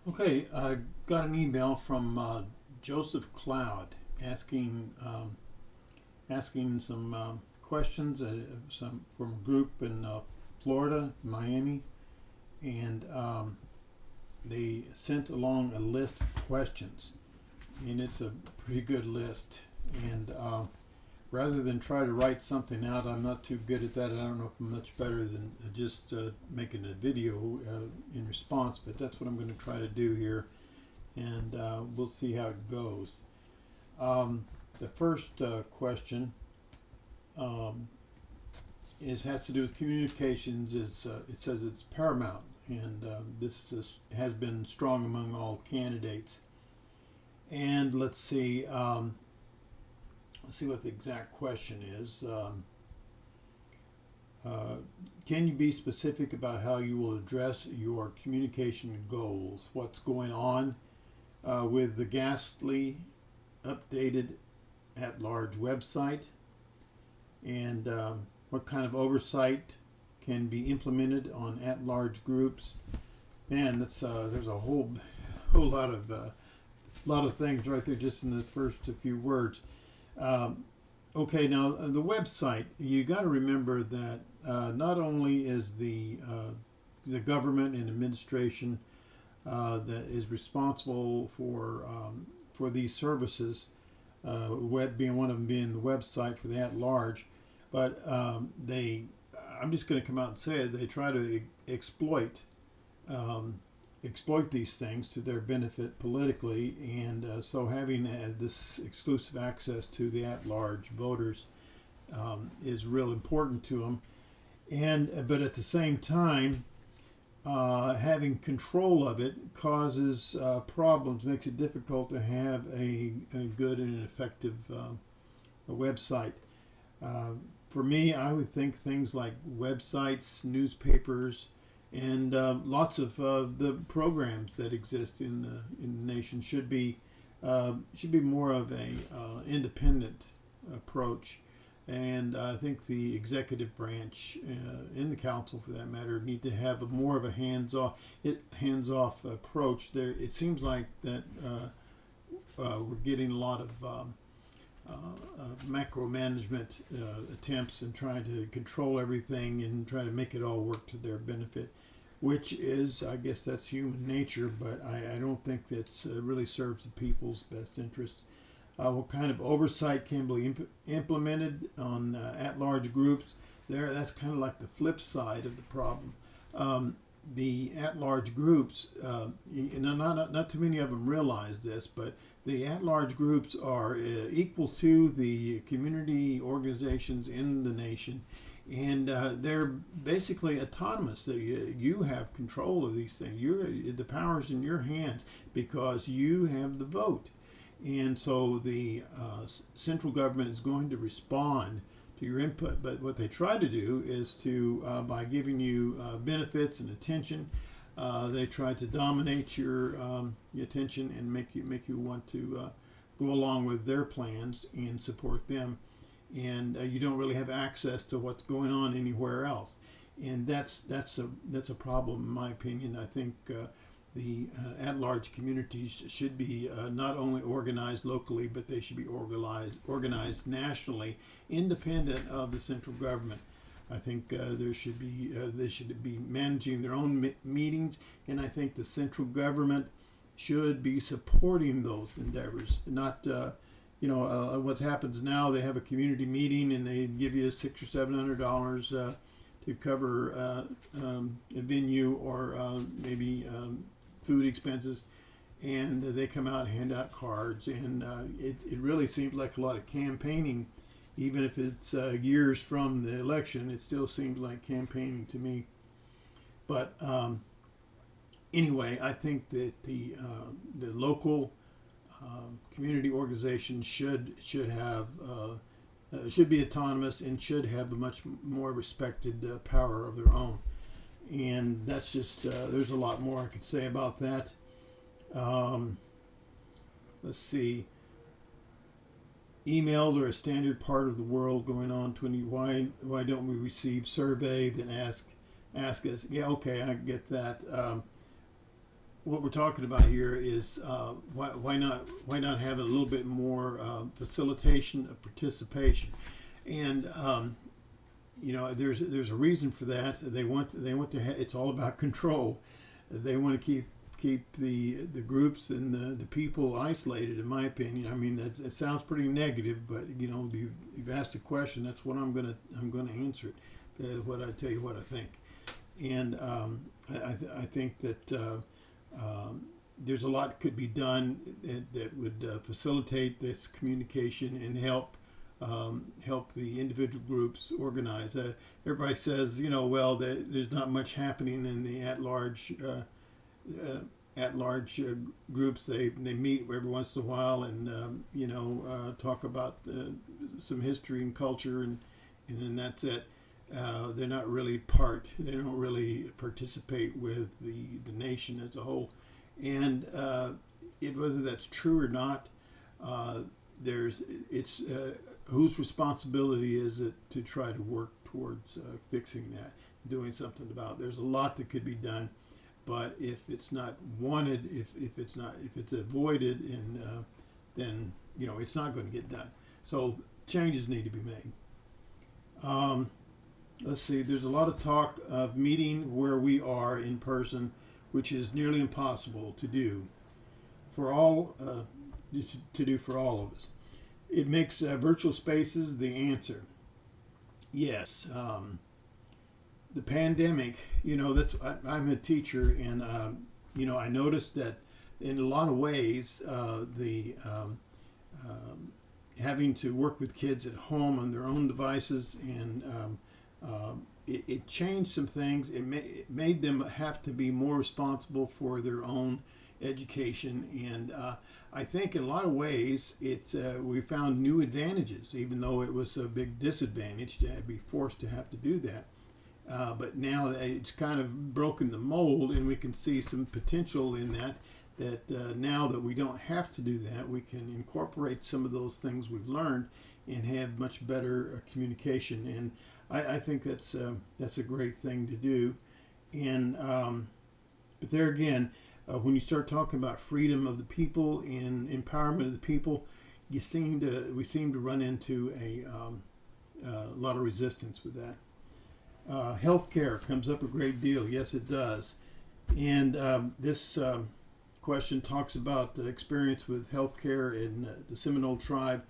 Okay, I got an email from Joseph Cloud asking asking some questions some from a group in Florida, Miami, and they sent along a list of questions, and it's a pretty good list. And rather than try to write something out, I'm not too good at that. I don't know if I'm much better than just making a video in response, but that's what I'm going to try to do here, and we'll see how it goes. The first question um, has to do with communications. It says it's paramount, and has been strong among all candidates. And let's see what the exact question is. Uh, can you be specific about how you will address your communication goals? What's going on with the ghastly updated at large website? And what kind of oversight can be implemented on at large groups? Man, there's a whole lot of things right there just in the first few words. Um, okay, now the website. You got to remember that not only is the government and administration that is responsible for these services, web being one of them, being the website for the at large, but I'm just going to come out and say it. They try to um, exploit these things to their benefit politically, and so having this exclusive access to the at-large voters is real important to them. And but at the same time, having control of it causes problems, makes it difficult to have a good and an effective a website. Uh, for me, I would think things like websites, newspapers, and lots of the programs that exist in the nation should be more of a independent approach. And I think the executive branch and the council, for that matter, need to have more of a hands off approach. There, it seems like that we're getting a lot of macro management attempts and trying to control everything and try to make it all work to their benefit, which is, I guess, that's human nature, but I don't think that really serves the people's best interest. What kind of oversight can be implemented on at-large groups? That's kind of like the flip side of the problem. Um, the at-large groups, not too many of them realize this, but the at-large groups are equal to the community organizations in the nation, and they're basically autonomous. You have control of these things. The power's in your hands because you have the vote, and so the central government is going to respond to your input. But what they try to do is to, by giving you benefits and attention, they try to dominate your attention and make you want to go along with their plans and support them, and you don't really have access to what's going on anywhere else, and that's a problem in my opinion. I think the at-large communities should be not only organized locally, but they should be organized nationally, independent of the central government. I think they should be managing their own meetings, and I think the central government should be supporting those endeavors. Not, what happens now? They have a community meeting and they give you $600 or $700 to cover a venue or maybe food expenses, and they come out and hand out cards, and it really seems like a lot of campaigning. Even if it's years from the election, it still seems like campaigning to me. But anyway, I think that the local community organizations should be autonomous and should have a much more respected power of their own. And that's just there's a lot more I could say about that. Um, let's see. Emails are a standard part of the world going on. Why don't we receive survey that ask us? Yeah, okay, I get that. what we're talking about here is why not have a little bit more facilitation of participation, and there's a reason for that. They want to it's all about control. They want to keep the groups and the people isolated. In my opinion, I mean it sounds pretty negative, but you've asked a question. That's what I'm gonna answer it. What I tell you what I think, and I think that there's a lot that could be done that would facilitate this communication and help the individual groups organize. Everybody says, well, there's not much happening in the at-large groups. They meet every once in a while and talk about some history and culture, and then that's it. They're not really they don't really participate with the nation as a whole. And whether that's true or not, whose responsibility is it to try to work towards fixing that, doing something about it? There's a lot that could be done, but if it's not wanted, if it's avoided, and then it's not going to get done. So changes need to be made. Let's see. There's a lot of talk of meeting where we are in person, which is nearly impossible to do for all of us. It makes virtual spaces the answer. Yes, the pandemic. I'm a teacher, and I noticed that in a lot of ways, the having to work with kids at home on their own devices, and it changed some things. It made them have to be more responsible for their own education, and I think in a lot of ways we found new advantages, even though it was a big disadvantage to be forced to have to do that. But now it's kind of broken the mold, and we can see some potential in that now that we don't have to do that, we can incorporate some of those things we've learned and have much better communication. And I think that's a great thing to do. And but there again, when you start talking about freedom of the people and empowerment of the people, we seem to run into a lot of resistance with that. Healthcare comes up a great deal. Yes, it does. And this question talks about the experience with healthcare in the Seminole tribe.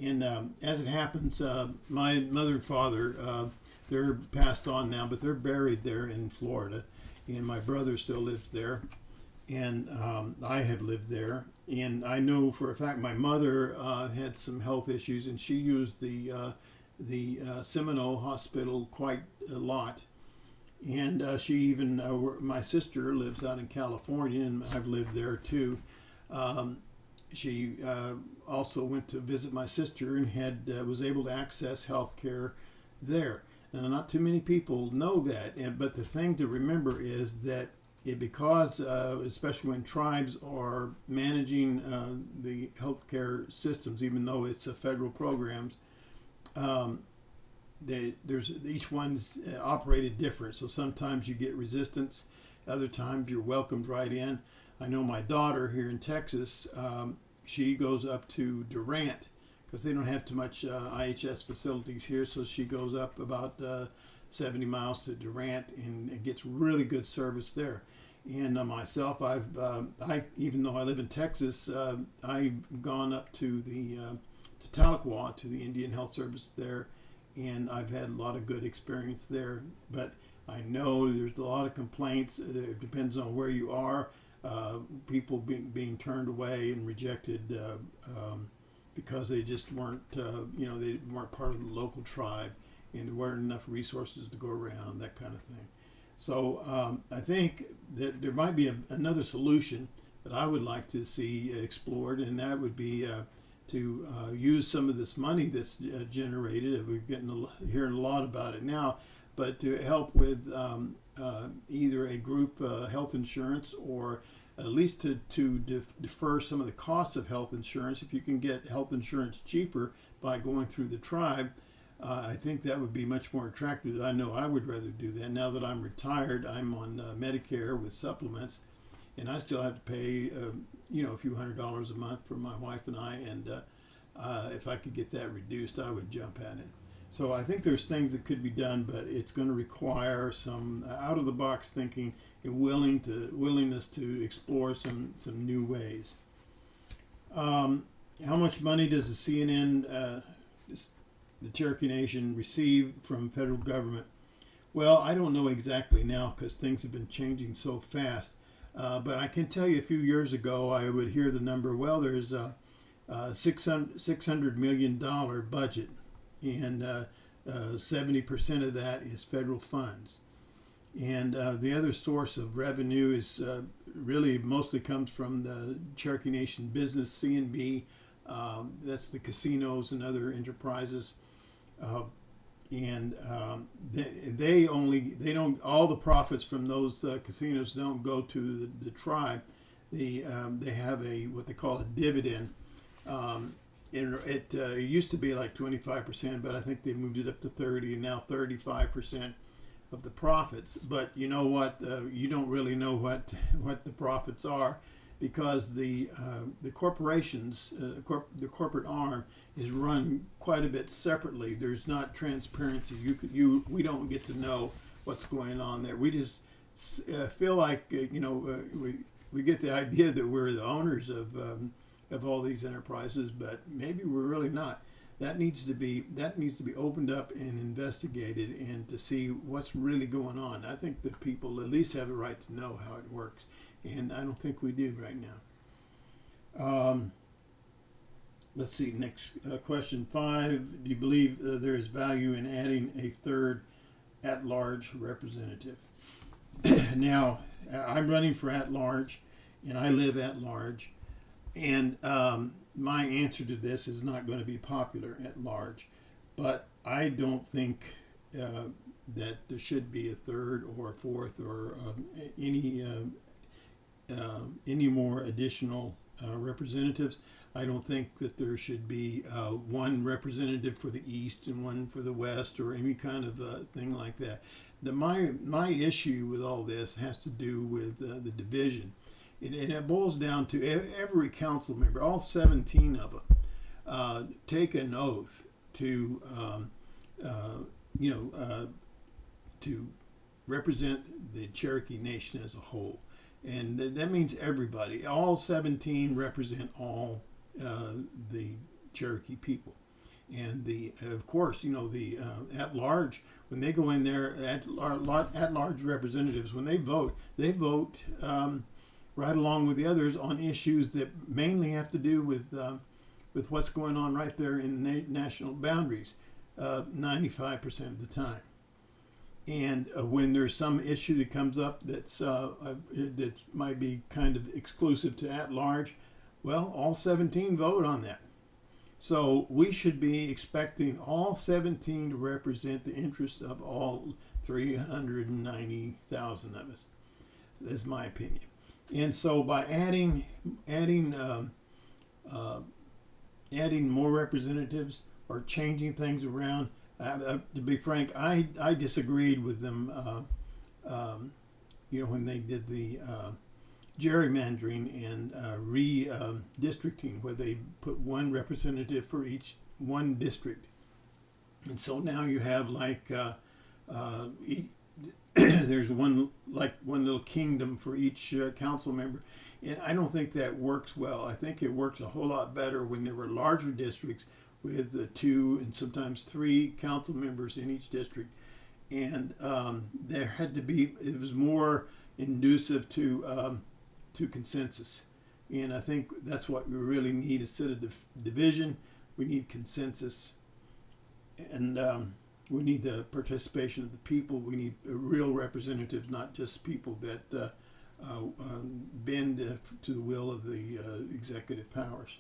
And as it happens, my mother and father, they're passed on now, but they're buried there in Florida. And my brother still lives there. And I have lived there. And I know for a fact my mother had some health issues, and she used the Seminole Hospital quite a lot. And she even, my sister lives out in California, and I've lived there too. She also went to visit my sister and was able to access health care there. Now, not too many people know that, but the thing to remember is that because, especially when tribes are managing the healthcare systems, even though it's a federal programs, each one's operated different. So sometimes you get resistance, other times you're welcomed right in. I know my daughter here in Texas, she goes up to Durant because they don't have too much IHS facilities here, so she goes up about 70 miles to Durant and gets really good service there. And myself, even though I live in Texas, I've gone up to to Tahlequah, to the Indian Health Service there, and I've had a lot of good experience there. But I know there's a lot of complaints. It depends on where you are. People being turned away and rejected because they just weren't, they weren't part of the local tribe, and there weren't enough resources to go around, that kind of thing. So I think that there might be another solution that I would like to see explored, and that would be to use some of this money that's generated. We're hearing a lot about it now, but to help with either a group health insurance, or at least to defer some of the costs of health insurance. If you can get health insurance cheaper by going through the tribe, I think that would be much more attractive. I know I would rather do that. Now that I'm retired, I'm on Medicare with supplements, and I still have to pay, a few $100s a month for my wife and I. And if I could get that reduced, I would jump at it. So I think there's things that could be done, but it's going to require some out of the box thinking and willingness to explore some new ways. How much money does the CNN, the Cherokee Nation, receive from federal government? Well, I don't know exactly now because things have been changing so fast. But I can tell you a few years ago, I would hear the number, well, there's a $600 million budget, and 70% of that is federal funds. And the other source of revenue is really mostly comes from the Cherokee Nation business, C&B. That's the casinos and other enterprises. And they don't, all the profits from those casinos don't go to the tribe. They have what they call a dividend. It used to be like 25%, but I think they moved it up to 30, and now 35% of the profits. But you know what? You don't really know what the profits are, because the corporations, the corporate arm, is run quite a bit separately. There's not transparency. We don't get to know what's going on there. We just feel like we get the idea that we're the owners of all these enterprises, but maybe we're really not. That needs to be opened up and investigated, and to see what's really going on. I think that people at least have a right to know how it works, and I don't think we do right now. Let's see, next question 5. Do you believe there is value in adding a third at-large representative? Now, I'm running for at-large, and I live at-large, and my answer to this is not going to be popular at large, but I don't think that there should be a third or a fourth or any more additional representatives. I don't think that there should be one representative for the East and one for the West, or any kind of thing like that. My issue with all this has to do with the division. And it boils down to every council member, all 17 of them, take an oath to, to represent the Cherokee Nation as a whole. And that means everybody. All 17 represent all the Cherokee people. And of course, the at-large, when they go in there, at-large representatives, when they vote right along with the others on issues that mainly have to do with what's going on right there in the national boundaries, 95% of the time. And when there's some issue that comes up that might be kind of exclusive to at-large, well, all 17 vote on that. So we should be expecting all 17 to represent the interests of all 390,000 of us. That's my opinion. And so by adding more representatives or changing things around, to be frank, I disagreed with them. When they did the gerrymandering and redistricting, where they put one representative for each one district, and so now you have there's one little kingdom for each council member, and I don't think that works well. I think it works a whole lot better when there were larger districts with 2 and sometimes 3 council members in each district, and it was more conducive to consensus. And I think that's what we really need, instead of division. We need consensus, and we need the participation of the people. We need real representatives, not just people that bend to the will of the executive powers.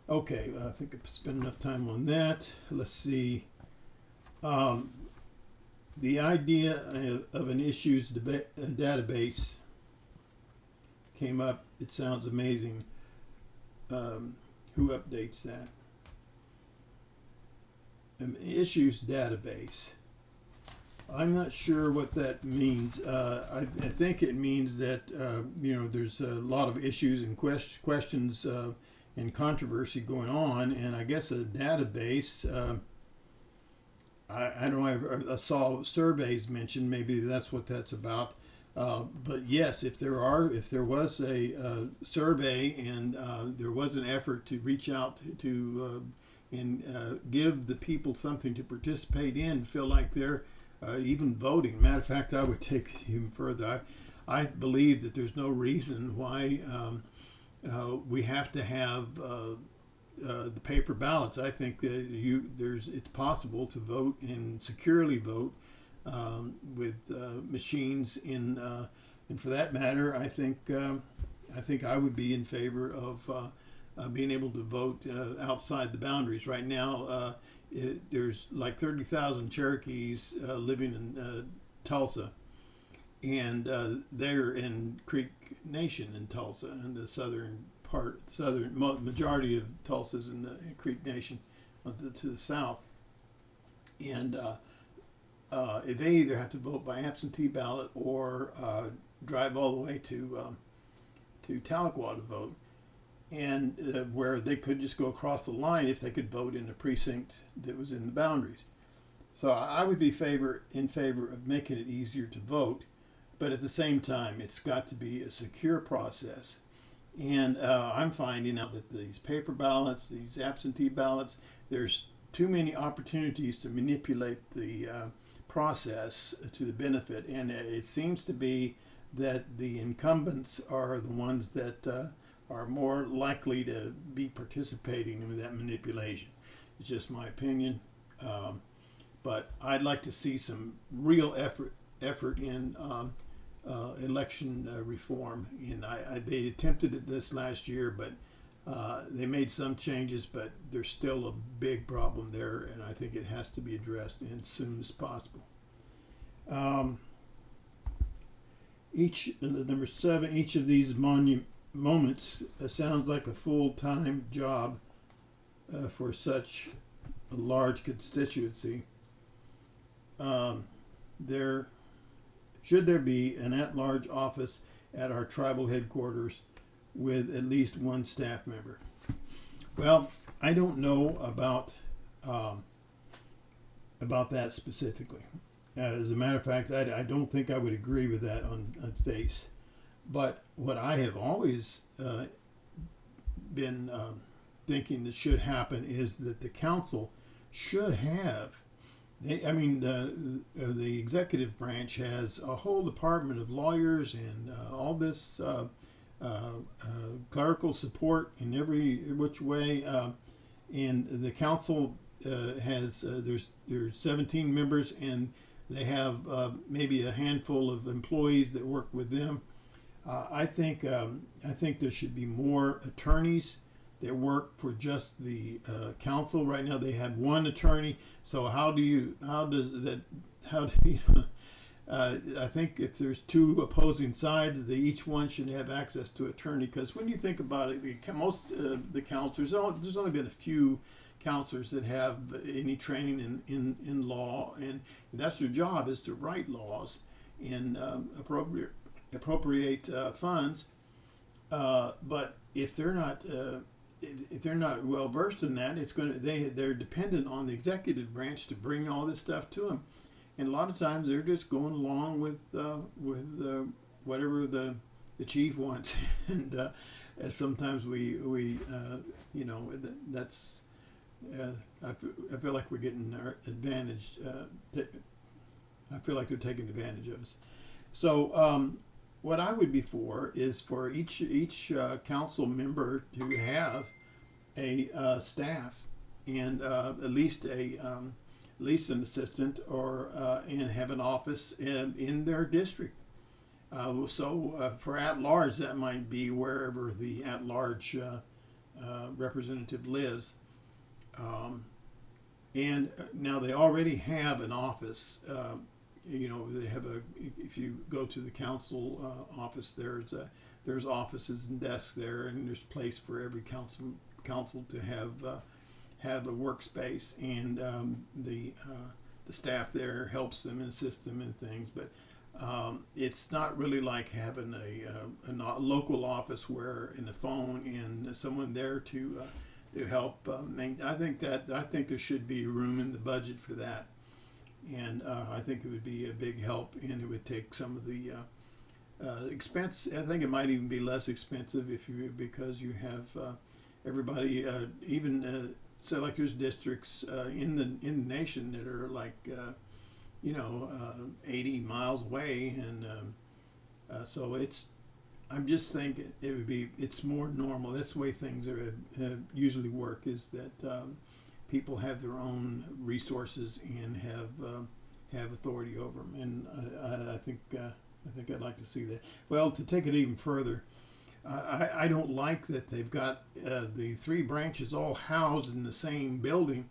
Okay, I think I've spent enough time on that. Let's see. The idea of an issues database came up. It sounds amazing. Who updates that? An issues database. I'm not sure what that means. I think it means that there's a lot of issues and questions and controversy going on, and I guess a database. I don't know. I saw surveys mentioned. Maybe that's what that's about. But yes, if there was a survey and there was an effort to reach out to and give the people something to participate in, feel like they're even voting. Matter of fact, I would take it even further. I believe that there's no reason why we have to have the paper ballots. I think that it's possible to vote and securely vote with machines and for that matter, I think I would be in favor of being able to vote outside the boundaries. Right now, there's like 30,000 Cherokees living in Tulsa, and they're in Creek Nation in Tulsa, in the majority of Tulsa's in the Creek Nation to the south, and they either have to vote by absentee ballot or drive all the way to Tahlequah to vote, and where they could just go across the line if they could vote in a precinct that was in the boundaries. So I would be in favor of making it easier to vote, but at the same time, it's got to be a secure process. And I'm finding out that these paper ballots, these absentee ballots, there's too many opportunities to manipulate the process to the benefit, and it seems to be that the incumbents are the ones that are more likely to be participating in that manipulation. It's just my opinion, but I'd like to see some real effort in election reform. And they attempted it this last year, but they made some changes, but there's still a big problem there, and I think it has to be addressed as soon as possible. Number 7, each of these moments sounds like a full-time job for such a large constituency. Should there be an at-large office at our tribal headquarters with at least one staff member? Well, I don't know about that specifically. As a matter of fact, I don't think I would agree with that on face. But what I have always been thinking that should happen is that the council should have. The executive branch has a whole department of lawyers and all this clerical support in every which way, and the council has there's 17 members, and they have maybe a handful of employees that work with them. I think there should be more attorneys that work for just the council. Right now they have one attorney. So I think if there's two opposing sides, each one should have access to attorney. Because when you think about it, most the counselors, there's only been a few counselors that have any training in law, and that's their job, is to write laws and appropriate funds. But if they're not well versed in that, they're dependent on the executive branch to bring all this stuff to them, and a lot of times they're just going along with whatever the chief wants, and sometimes that's. I feel like we're getting advantaged. I feel like they're taking advantage of us. So what I would be for is for each council member to have a staff and at least an assistant or and have an office in their district. For at-large, that might be wherever the at-large representative lives. And now they already have an office. They have if you go to the council office, there's offices and desks there, and there's place for every council to have a workspace, and the staff there helps them and assists them in things, but it's not really like having a local office where in the phone and someone there to help. I think there should be room in the budget for that, and I think it would be a big help, and it would take some of the expense. I think it might even be less expensive because you have everybody, even so like there's districts in the nation that are like 80 miles away, and so I'm just thinking it's more normal. That's the way things usually work, is that people have their own resources and have authority over them, and I think I'd like to see that. Well, to take it even further, I don't like that they've got the three branches all housed in the same building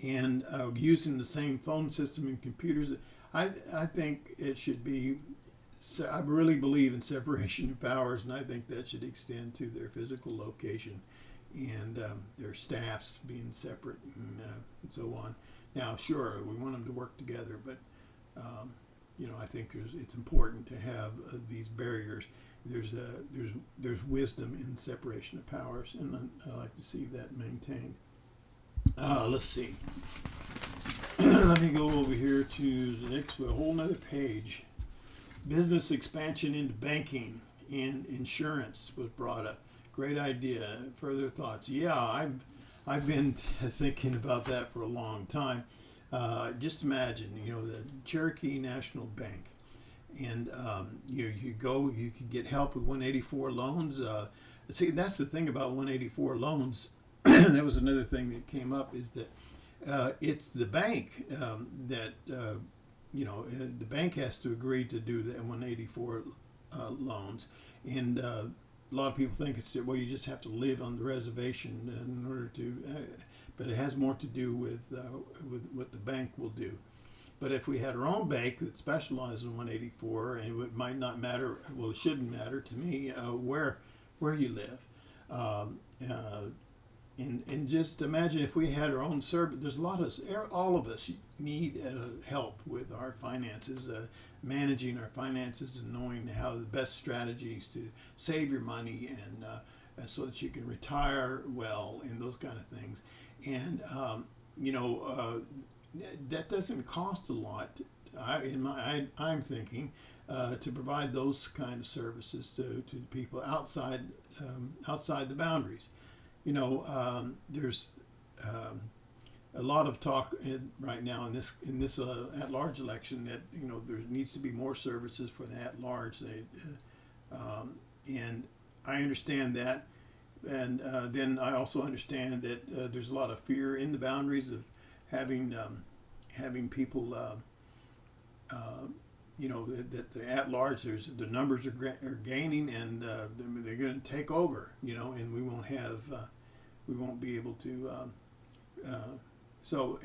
and using the same phone system and computers. I think it should be. I really believe in separation of powers, and I think that should extend to their physical location and their staffs being separate and so on. Now, sure, we want them to work together, but I think it's important to have these barriers. There's wisdom in separation of powers, and I like to see that maintained. Let's see. Let me go over here to the next, a whole nother page. Business expansion into banking and insurance was brought up. Great idea. Further thoughts? Yeah, I've been thinking about that for a long time. Just imagine, the Cherokee National Bank, and you could get help with 184 loans. See, that's the thing about 184 loans. That was another thing that came up, is that it's the bank that the bank has to agree to do the 184 loans, and a lot of people think it's you just have to live on the reservation in order to, but it has more to do with what the bank will do. But if we had our own bank that specializes in 184, and it might not matter, well, it shouldn't matter to me where you live. And just imagine if we had our own service. There's all of us need help with our finances, managing our finances and knowing how the best strategies to save your money and so that you can retire well and those kind of things. And that doesn't cost a lot. I'm thinking to provide those kind of services to people outside the boundaries. There's a lot of talk right now in this at-large election that there needs to be more services for the at-large. And I understand that, and then I also understand that there's a lot of fear in the boundaries of having people. That the at-large, the numbers are gaining, and they're going to take over. And we won't be able to. So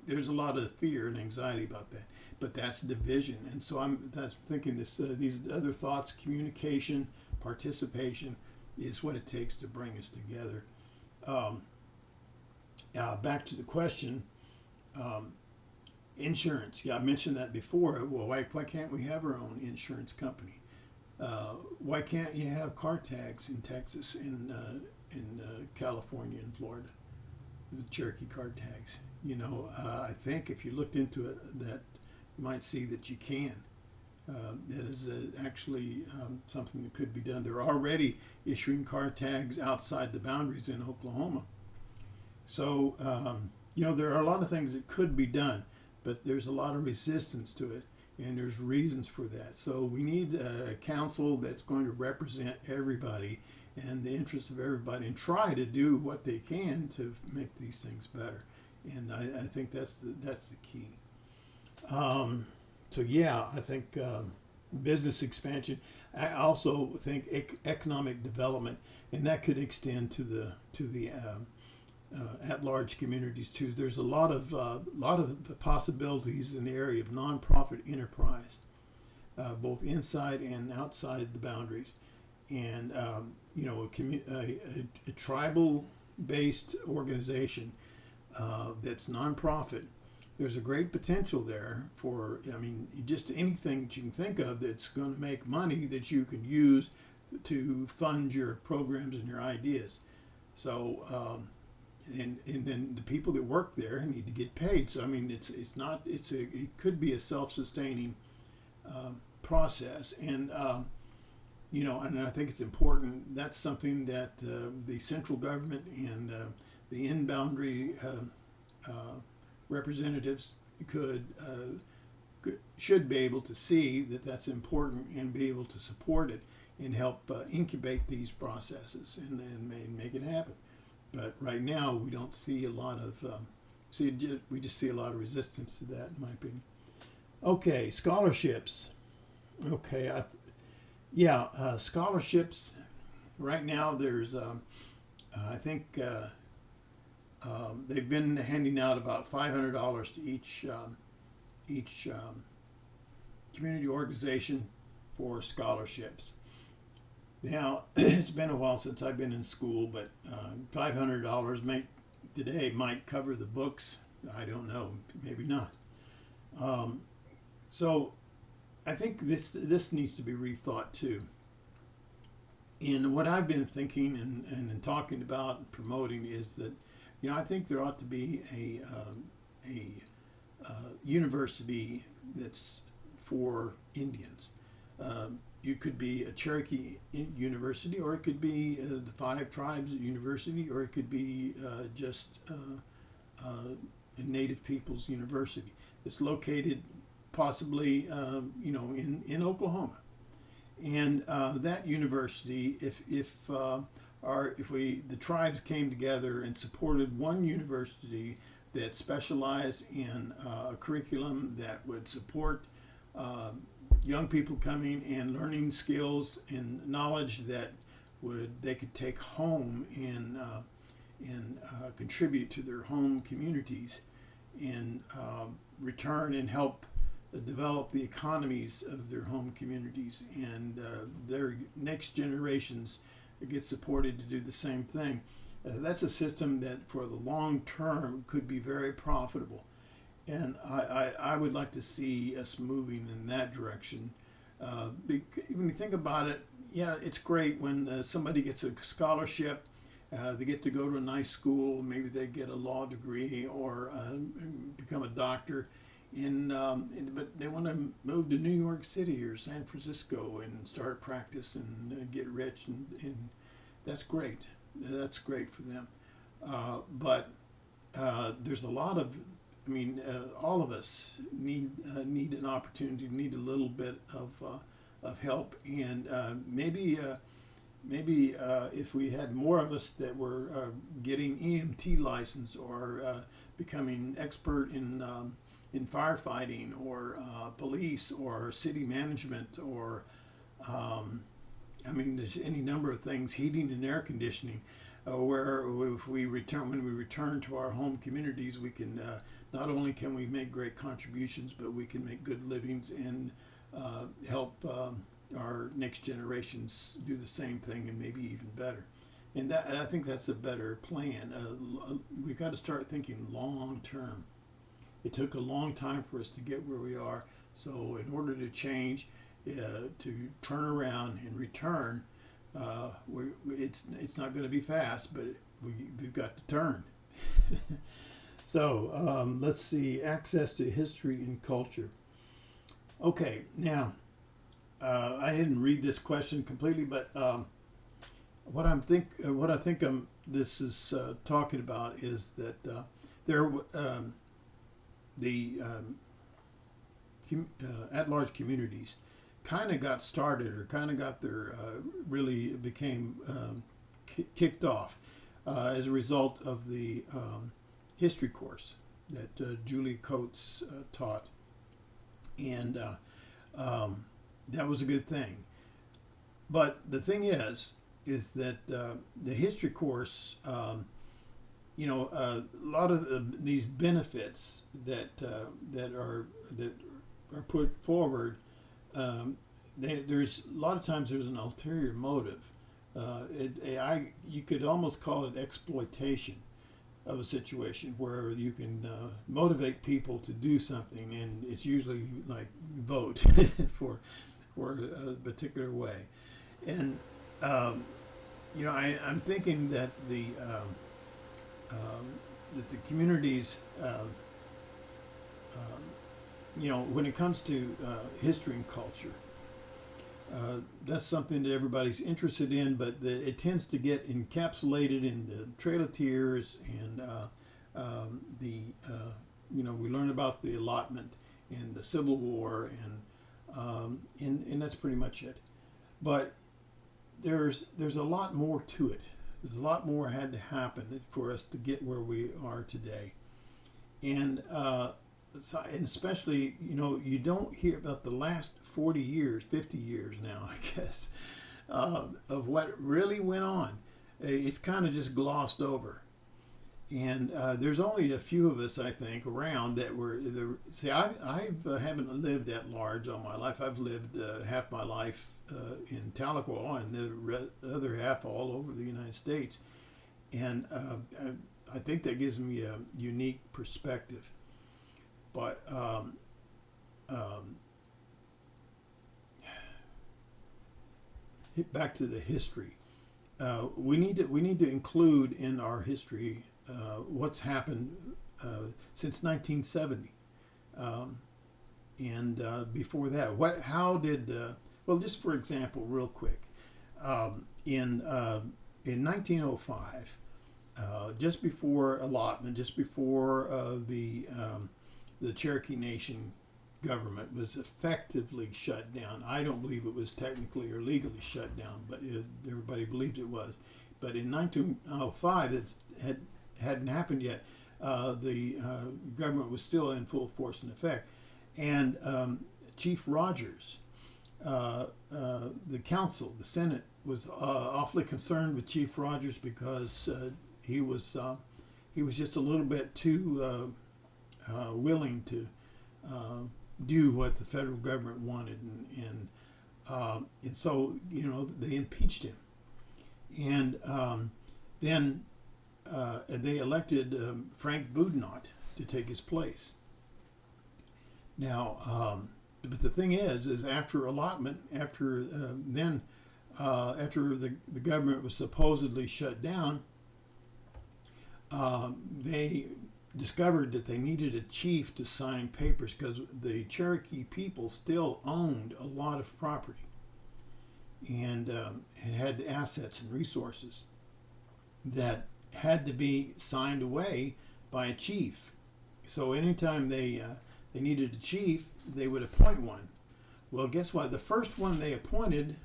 there's a lot of fear and anxiety about that. But that's division, and so that's thinking these other thoughts, communication, participation, is what it takes to bring us together. Back to the question. Insurance. Yeah, I mentioned that before. Well, why can't we have our own insurance company? Why can't you have car tags in Texas, in California, and Florida? The Cherokee car tags. I think if you looked into it, that you might see that you can. That is actually something that could be done. They're already issuing car tags outside the boundaries in Oklahoma. So there are a lot of things that could be done. But there's a lot of resistance to it, and there's reasons for that. So we need a council that's going to represent everybody and the interests of everybody, and try to do what they can to make these things better. And I think that's the key. So yeah, I think business expansion. I also think economic development, and that could extend to the at-large communities too. There's a lot of possibilities in the area of nonprofit enterprise, both inside and outside the boundaries, and a tribal-based organization that's nonprofit there's a great potential there for, I mean, just anything that you can think of that's going to make money that you can use to fund your programs and your ideas. So, and then the people that work there need to get paid. So I mean, it's not it could be a self-sustaining process, and and I think it's important. That's something that the central government and the in-boundary representatives should be able to see that that's important and be able to support it and help incubate these processes and make it happen. But right now we don't see a lot of we just see a lot of resistance to that, in my opinion. Okay, scholarships. Okay, scholarships. Right now, there's I think they've been handing out about $500 to each community organization for scholarships. Now, it's been a while since I've been in school, but $500 today might cover the books. I don't know, maybe not. So I think this needs to be rethought too. And what I've been thinking and talking about and promoting is that, I think there ought to be a university that's for Indians. You could be a Cherokee University, or it could be the Five Tribes University, or it could be just a Native Peoples University. It's located possibly, in Oklahoma, and that university, if the tribes came together and supported one university that specialized in a curriculum that would support young people coming and learning skills and knowledge that they could take home and contribute to their home communities and return and help develop the economies of their home communities, and their next generations get supported to do the same thing. That's a system that for the long term could be very profitable. And I would like to see us moving in that direction. When you think about it, it's great when somebody gets a scholarship. They get to go to a nice school. Maybe they get a law degree or become a doctor. But they want to move to New York City or San Francisco and start practice and get rich. And that's great. That's great for them. But there's a lot of all of us need an opportunity, need a little bit of help, and maybe if we had more of us that were getting EMT license or becoming expert in firefighting or police or city management or there's any number of things, heating and air conditioning, where when we return to our home communities, we can not only can we make great contributions, but we can make good livings and help our next generations do the same thing and maybe even better. And I think that's a better plan. We've got to start thinking long term. It took a long time for us to get where we are. So in order to change, to turn around and return, it's not going to be fast, but we've got to turn. So let's see, access to history and culture. Okay, now I didn't read this question completely, but what I think this is talking about is that the at-large communities kind of got started, or kind of got their really became kicked off as a result of the history course that Julie Coates taught, and that was a good thing. But the thing is that the history course, a lot of these benefits that are put forward, there's a lot of times there's an ulterior motive. You could almost call it exploitation. of a situation where you can motivate people to do something, and it's usually like vote for a particular way. And I'm thinking that the communities, when it comes to history and culture, that's something that everybody's interested in, but it tends to get encapsulated in the Trail of Tears and we learn about the allotment and the Civil War, and that's pretty much it. But there's a lot more to it. There's a lot more had to happen for us to get where we are today, and especially you don't hear about the last 40 years, 50 years now, I guess, of what really went on. It's kind of just glossed over. And there's only a few of us, I think, around that were. I haven't lived at large all my life. I've lived half my life in Tahlequah and the other half all over the United States. And I think that gives me a unique perspective. But back to the history. We need to include in our history what's happened since 1970, and before that. Just for example, real quick, in 1905, just before allotment, just before the Cherokee Nation government was effectively shut down. I don't believe it was technically or legally shut down, but everybody believed it was. But in 1905, it hadn't happened yet. The government was still in full force and effect. And Chief Rogers, the council, the Senate, was awfully concerned with Chief Rogers because he was just a little bit too willing to do what the federal government wanted, and so they impeached him, and then they elected Frank Boudinot to take his place. Now, but the thing is after allotment, after the government was supposedly shut down, they discovered that they needed a chief to sign papers because the Cherokee people still owned a lot of property and had assets and resources that had to be signed away by a chief. So anytime they needed a chief, they would appoint one. Well, guess what? The first one they appointed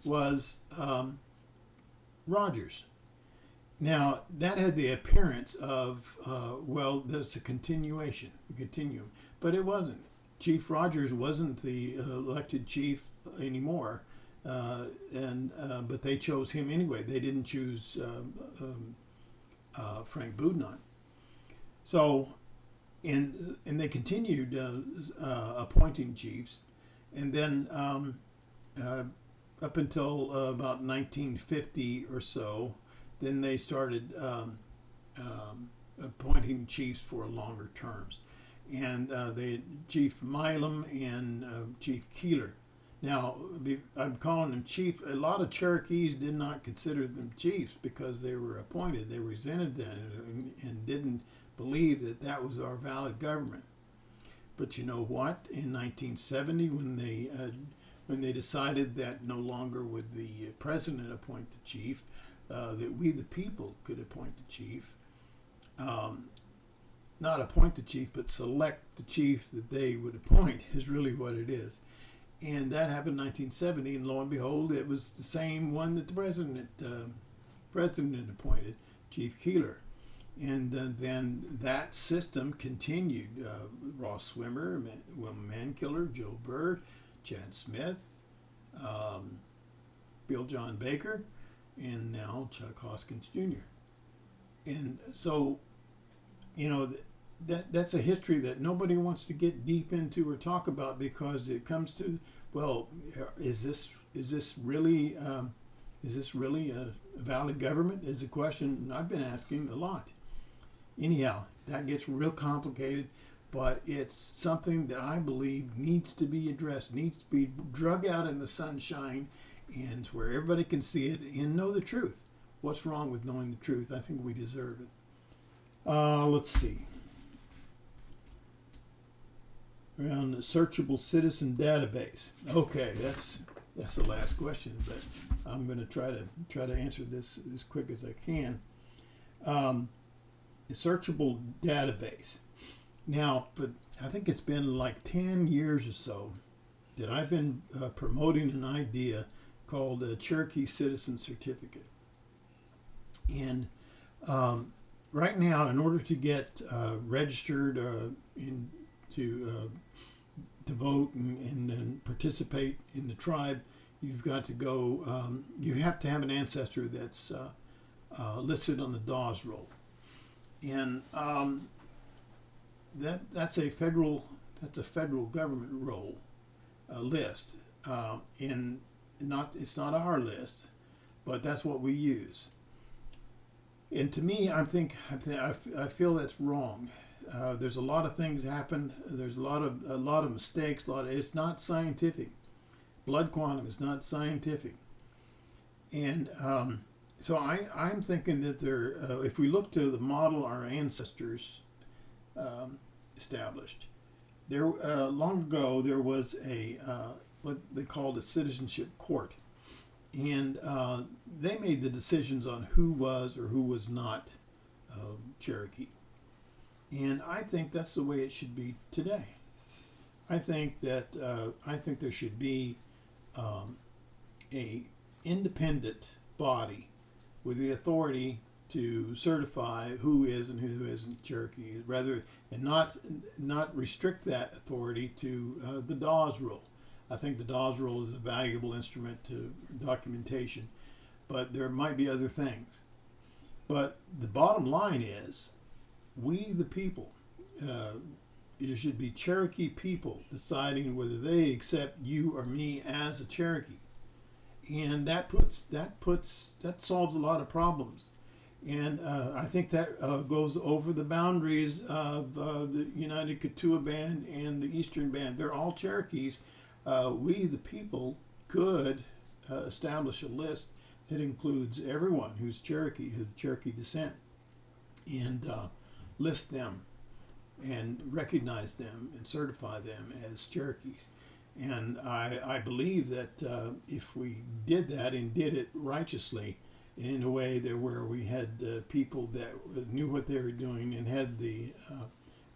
was Rogers. Now, that had the appearance of, that's a continuum, but it wasn't. Chief Rogers wasn't the elected chief anymore, but they chose him anyway. They didn't choose Frank Boudinot. So, and they continued appointing chiefs, and then up until about 1950 or so, then they started appointing chiefs for longer terms. And they had Chief Milam and Chief Keeler. Now, I'm calling them chief. A lot of Cherokees did not consider them chiefs because they were appointed. They resented that and didn't believe that that was our valid government. But you know what? In 1970, when they decided that no longer would the president appoint the chief, that we the people could appoint the chief, not appoint the chief, but select the chief that they would appoint is really what it is. And that happened in 1970, and lo and behold, it was the same one that the president appointed, Chief Keeler. And then that system continued. Ross Swimmer, William Mankiller, Joe Byrd, Chad Smith, Bill John Baker, and now Chuck Hoskins Jr. And so, that's a history that nobody wants to get deep into or talk about because it comes to, well, is this really a valid government? Is a question I've been asking a lot. Anyhow, that gets real complicated, but it's something that I believe needs to be addressed, needs to be drug out in the sunshine, and where everybody can see it and know the truth. What's wrong with knowing the truth? I think we deserve it. Let's see. Around the searchable citizen database. Okay, that's the last question, but I'm going to try to answer this as quick as I can. A searchable database. Now, I think it's been like 10 years or so that I've been promoting an idea called a Cherokee Citizen Certificate. And right now, in order to get registered to vote and participate in the tribe, you've got to go. You have to have an ancestor that's listed on the Dawes roll, and that's a federal government roll list. It's not our list, but that's what we use. And to me, I feel that's wrong. There's a lot of things happened. There's a lot of mistakes. It's not scientific. Blood quantum is not scientific. And so I'm thinking that if we look to the model our ancestors established, there long ago there was what they called a citizenship court, and they made the decisions on who was or who was not Cherokee. And I think that's the way it should be today. I think that there should be a independent body with the authority to certify who is and who isn't Cherokee, and not restrict that authority to the Dawes Rule. I think the Dawes Rule is a valuable instrument to documentation, but there might be other things. But the bottom line is, we the people, it should be Cherokee people deciding whether they accept you or me as a Cherokee, and that solves a lot of problems. And I think that goes over the boundaries of the United Kituwa Band and the Eastern Band. They're all Cherokees. We, the people, could establish a list that includes everyone who's Cherokee descent, and list them and recognize them and certify them as Cherokees. And I believe that if we did that and did it righteously, in a way where we had people that knew what they were doing and had the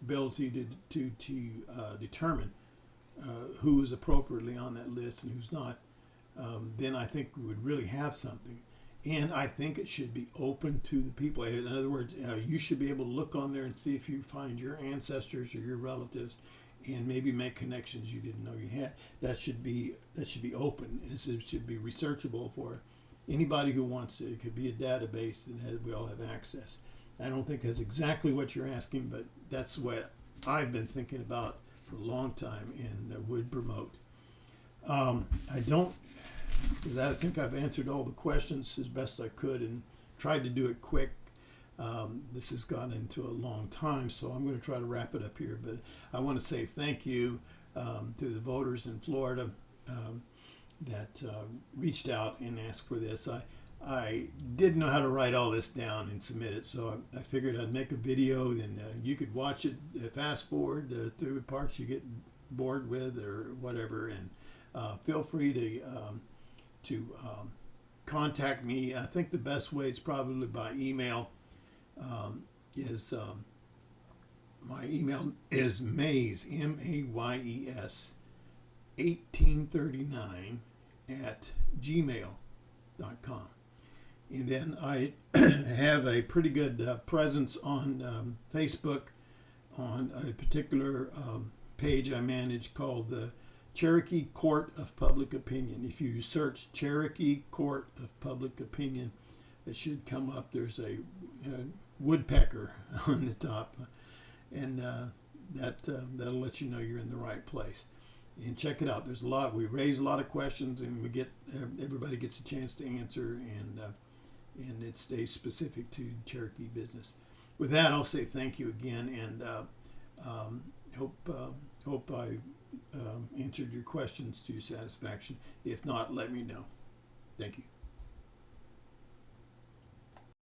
ability to determine who is appropriately on that list and who's not, then I think we would really have something. And I think it should be open to the people. In other words, you should be able to look on there and see if you find your ancestors or your relatives, and maybe make connections you didn't know you had. That should be open. It should be researchable for anybody who wants it. It could be a database that we all have access. I don't think that's exactly what you're asking, but that's what I've been thinking about for a long time and would promote. I think I've answered all the questions as best I could and tried to do it quick. This has gone into a long time, so I'm going to try to wrap it up here. But I want to say thank you to the voters in Florida that reached out and asked for this. I didn't know how to write all this down and submit it, so I figured I'd make a video, and you could watch it, fast forward through the parts you get bored with or whatever, and feel free to contact me. I think the best way is probably by email. My email is Mays, Mayes 1839 at gmail.com. And then I have a pretty good presence on Facebook on a particular page I manage called the Cherokee Court of Public Opinion. If you search Cherokee Court of Public Opinion, it should come up. There's a woodpecker on the top, and that'll let you know you're in the right place. And check it out. There's a lot. We raise a lot of questions, and everybody gets a chance to answer, and it stays specific to Cherokee business. with that, I'll say thank you again, and hope I answered your questions to your satisfaction. If not, let me know. Thank you.